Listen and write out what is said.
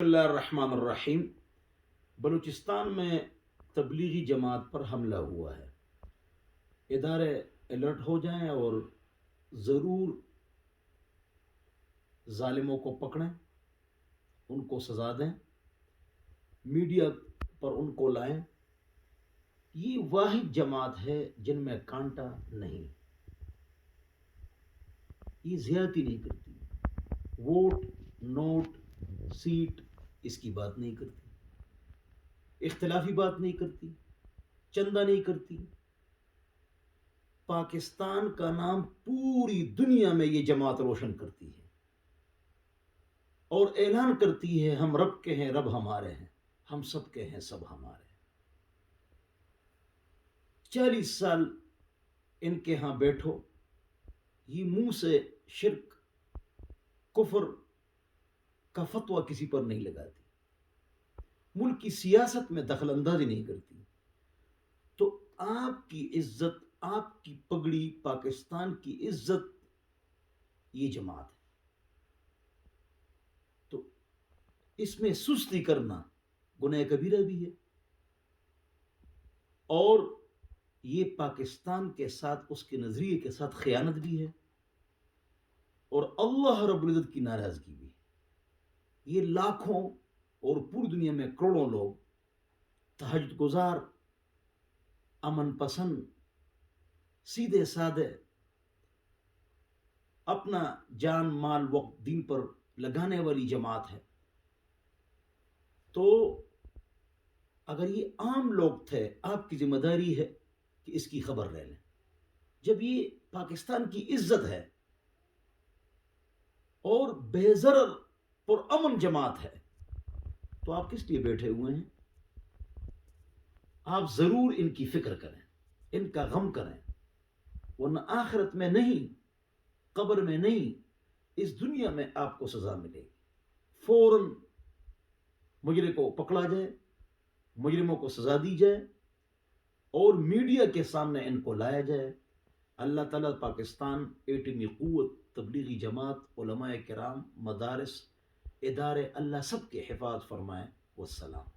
بسم اللہ الرحمن الرحیم۔ بلوچستان میں تبلیغی جماعت پر حملہ ہوا ہے۔ ادارے الرٹ ہو جائیں اور ضرور ظالموں کو پکڑیں، ان کو سزا دیں، میڈیا پر ان کو لائیں۔ یہ واحد جماعت ہے جن میں کانٹا نہیں، یہ زیادتی نہیں کرتی، ووٹ نوٹ سیٹ اس کی بات نہیں کرتی، اختلافی بات نہیں کرتی، چندہ نہیں کرتی۔ پاکستان کا نام پوری دنیا میں یہ جماعت روشن کرتی ہے اور اعلان کرتی ہے ہم رب کے ہیں، رب ہمارے ہیں، ہم سب کے ہیں، سب ہمارے ہیں۔ 40 سال ان کے ہاں بیٹھو، یہ منہ سے شرک کفر کا فتویٰ کسی پر نہیں لگاتی، ملک کی سیاست میں دخل اندازی نہیں کرتی۔ تو آپ کی عزت، آپ کی پگڑی، پاکستان کی عزت یہ جماعت ہے، تو اس میں سستی کرنا گناہ کبیرہ بھی ہے، اور یہ پاکستان کے ساتھ، اس کے نظریے کے ساتھ خیانت بھی ہے، اور اللہ رب العزت کی ناراضگی بھی ہے۔ یہ لاکھوں اور پوری دنیا میں کروڑوں لوگ تہجد گزار، امن پسند، سیدھے سادے، اپنا جان مال وقت دین پر لگانے والی جماعت ہے۔ تو اگر یہ عام لوگ تھے، آپ کی ذمہ داری ہے کہ اس کی خبر لے لیں۔ جب یہ پاکستان کی عزت ہے اور بے ضرر پر امن جماعت ہے، تو آپ کس لیے بیٹھے ہوئے ہیں؟ آپ ضرور ان کی فکر کریں، ان کا غم کریں، ورنہ آخرت میں نہیں، قبر میں نہیں، اس دنیا میں آپ کو سزا ملے گی۔ فوراً مجرم کو پکڑا جائے، مجرموں کو سزا دی جائے، اور میڈیا کے سامنے ان کو لایا جائے۔ اللہ تعالیٰ پاکستان ایٹمی قوت، تبلیغی جماعت، علماء کرام، مدارس، ادارے، اللہ سب کے حفاظت فرمائے۔ والسلام۔